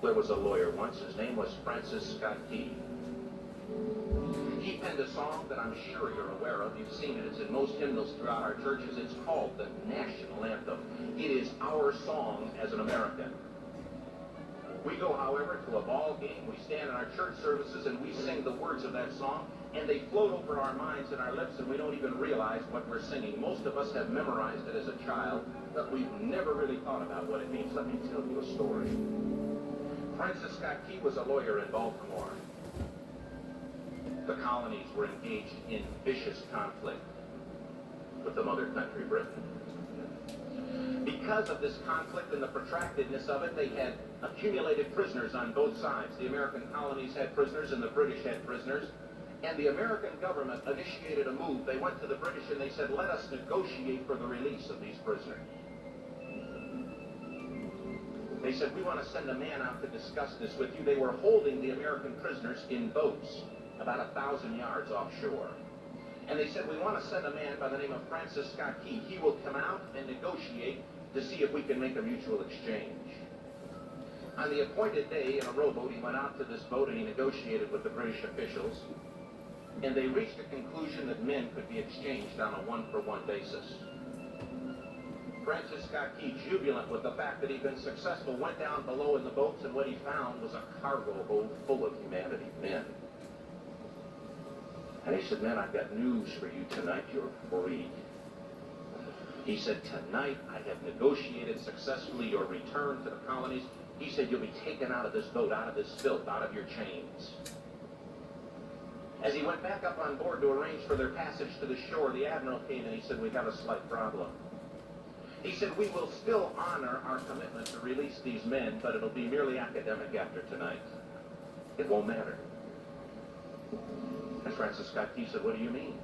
There was a lawyer once. His name was Francis Scott Key. He penned a song that I'm sure you're aware of. You've seen it. It's in most hymnals throughout our churches. It's called the national anthem. It is our song as an American. We go, however, to a ball game. We stand in our church services and we sing the words of that song, and they float over our minds and our lips, and we don't even realize what we're singing. Most of us have memorized it as a child, but we've never really thought about what it means. Let me tell you a story. Francis Scott Key was a lawyer in Baltimore. The colonies were engaged in vicious conflict with the mother country, Britain. Because of this conflict and the protractedness of it, they had accumulated prisoners on both sides. The American colonies had prisoners and the British had prisoners. And the American government initiated a move. They went to the British and they said, let us negotiate for the release of these prisoners. They said, we want to send a man out to discuss this with you. They were holding the American prisoners in boats about 1,000 yards offshore. And they said, we want to send a man by the name of Francis Scott Key. He will come out and negotiate to see if we can make a mutual exchange. On the appointed day, in a rowboat, he went out to this boat and he negotiated with the British officials. And they reached a conclusion that men could be exchanged on a one-for-one basis. Francis Scott Key, jubilant with the fact that he'd been successful, went down below in the boats, and what he found was a cargo hold full of humanity, men. And he said, men, I've got news for you tonight. You're free. He said, tonight I have negotiated successfully your return to the colonies. He said, you'll be taken out of this boat, out of this filth, out of your chains. As he went back up on board to arrange for their passage to the shore, the admiral came and he said, we've got a slight problem. He said, we will still honor our commitment to release these men, but it'll be merely academic after tonight. It won't matter. And Francis Scott Key said, what do you mean?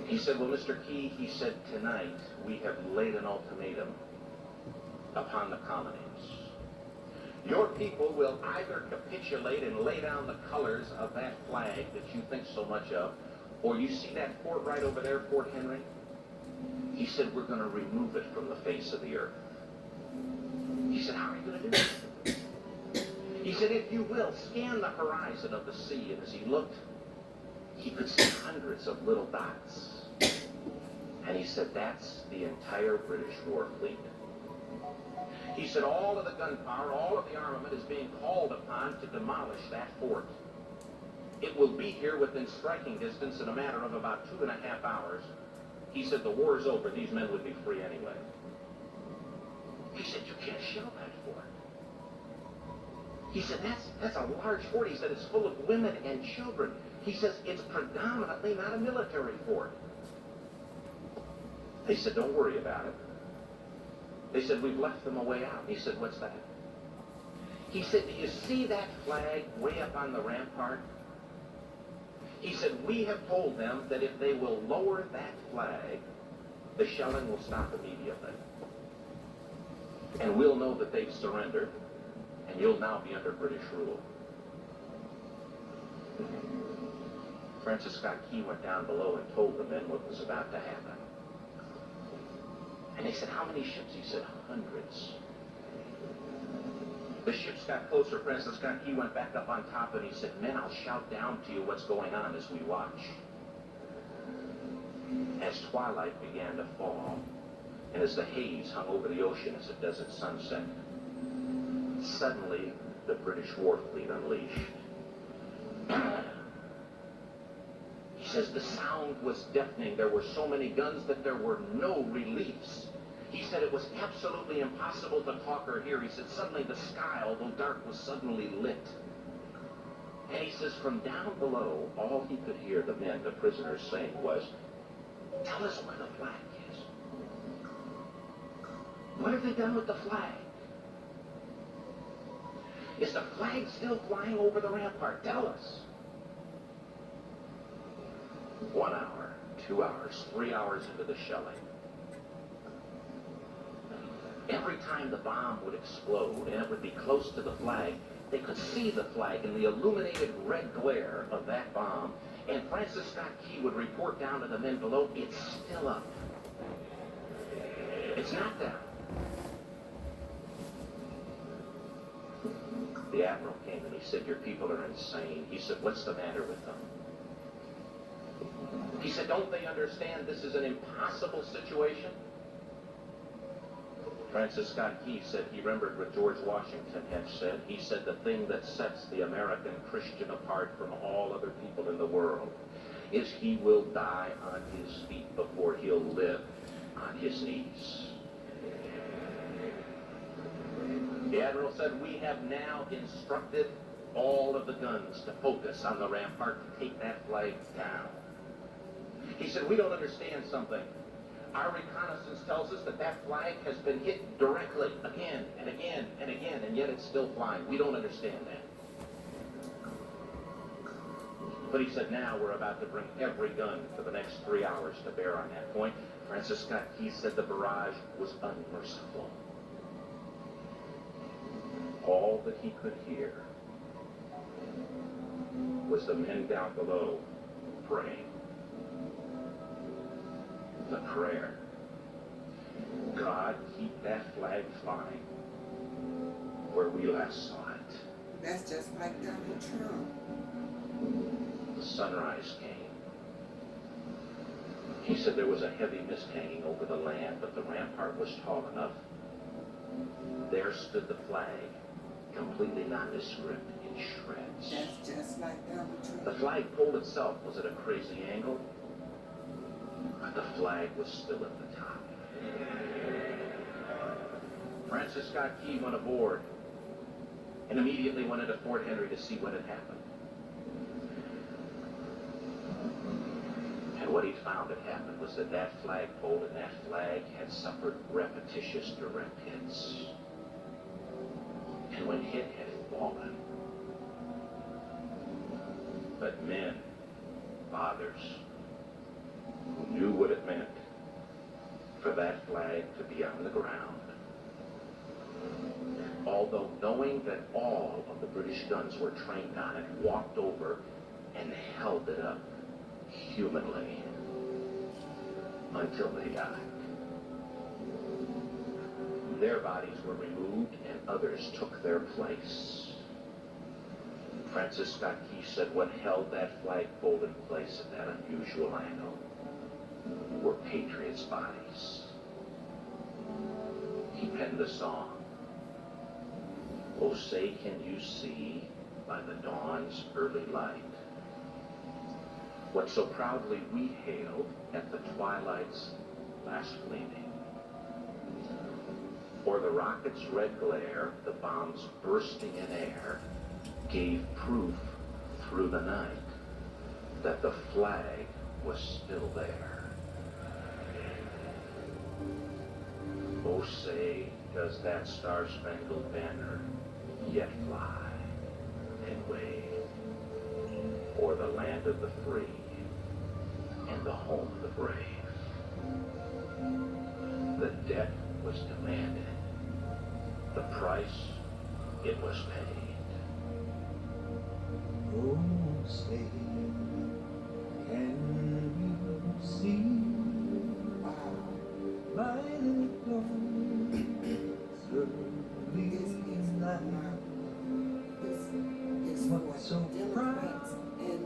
He said, well, Mr. Key, he said, tonight we have laid an ultimatum upon the colonies. Your people will either capitulate and lay down the colors of that flag that you think so much of, or you see that fort right over there, Fort Henry? He said, we're going to remove it from the face of the earth. He said, how are you going to do it? He said, if you will, scan the horizon of the sea. And as he looked, he could see hundreds of little dots. And he said, that's the entire British war fleet. He said, all of the gunpowder, all of the armament is being called upon to demolish that fort. It will be here within striking distance in a matter of about 2.5 hours. He said, the war is over. These men would be free anyway. He said, you can't shell that fort. He said, that's a large fort. He said, it's full of women and children. He says, it's predominantly not a military fort. They said, don't worry about it. They said, we've left them a way out. He said, what's that? He said, do you see that flag way up on the rampart? He said, we have told them that if they will lower that flag, the shelling will stop immediately. And we'll know that they've surrendered, and you'll now be under British rule. Francis Scott Key went down below and told the men what was about to happen. And they said, how many ships? He said, hundreds. The ships got closer. Francis Scott Key went back up on top and he said, men, I'll shout down to you what's going on as we watch. As twilight began to fall, and as the haze hung over the ocean as it does at sunset, suddenly the British war fleet unleashed. He says the sound was deafening. There were so many guns that there were no reliefs. He said it was absolutely impossible to talk or hear. He said suddenly the sky, although dark, was suddenly lit. And he says from down below, all he could hear the men, the prisoners, saying was, tell us where the flag is. What have they done with the flag? Is the flag still flying over the rampart? Tell us. 1 hour, 2 hours, 3 hours into the shelling. Every time the bomb would explode and it would be close to the flag, they could see the flag in the illuminated red glare of that bomb. And Francis Scott Key would report down to the men below, it's still up. It's not down. The admiral came and he said, your people are insane. He said, what's the matter with them? He said, don't they understand this is an impossible situation? Francis Scott Key said he remembered what George Washington had said. He said the thing that sets the American Christian apart from all other people in the world is he will die on his feet before he'll live on his knees. The admiral said, we have now instructed all of the guns to focus on the rampart to take that flag down. He said, we don't understand something. Our reconnaissance tells us that that flag has been hit directly again and again and again, and yet it's still flying. We don't understand that. But he said, now we're about to bring every gun for the next 3 hours to bear on that point. Francis Scott Key said the barrage was unmerciful. All that he could hear was the men down below praying. The prayer. God, keep that flag flying where we last saw it. That's just like Donald Trump. The sunrise came. He said there was a heavy mist hanging over the land, but the rampart was tall enough. There stood the flag, completely nondescript, in shreds. That's just like Donald Trump. The flagpole itself was at a crazy angle, but the flag was still at the top. Francis Scott Key went aboard and immediately went into Fort Henry to see what had happened. And what he found had happened was that that flagpole and that flag had suffered repetitious direct hits. And when hit had fallen, but men, fathers, who knew what it meant for that flag to be on the ground, although knowing that all of the British guns were trained on it, walked over and held it up humanly until they died. Their bodies were removed and others took their place. Francis Scott Key said what held that flagpole in place at that unusual angle were patriots' bodies. He penned the song, "Oh, say can you see by the dawn's early light what so proudly we hailed at the twilight's last gleaming? For the rocket's red glare, the bombs bursting in air, gave proof through the night that the flag was still there. Oh, say, does that star-spangled banner yet fly and wave o'er the land of the free and the home of the brave? The debt was demanded, the price it was paid." Oh, say, can you see by the dawn's early light It's what for so Democrats and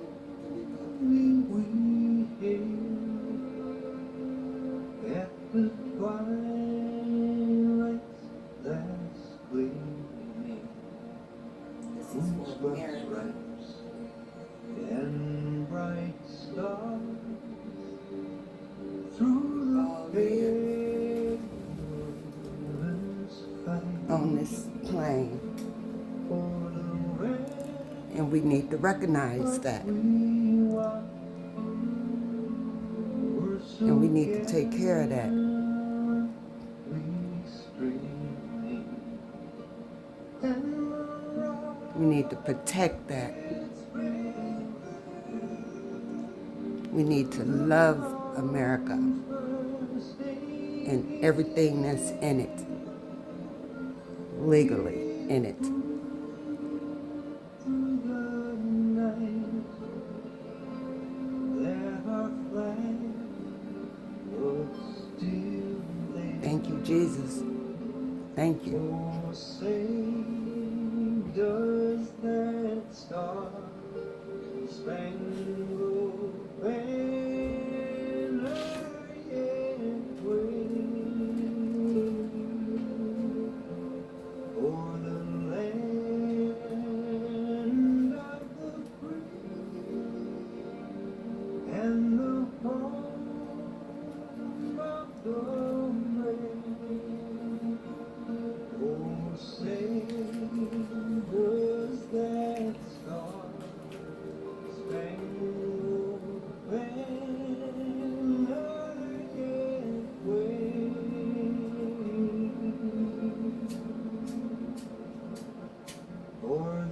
the proudly Republicans. we hailed at the twilight's last gleaming? This is for America. And bright stars through All the year perilous fight on this plane. for the red And we need to recognize that. we walk were so And we need to take care of that. gallantly streaming, and the rock We need to protect that. We need to love America and everything that's in it, legally in it. through the night, there our flag was still there. Thank you, Jesus. Thank you. Oh, say for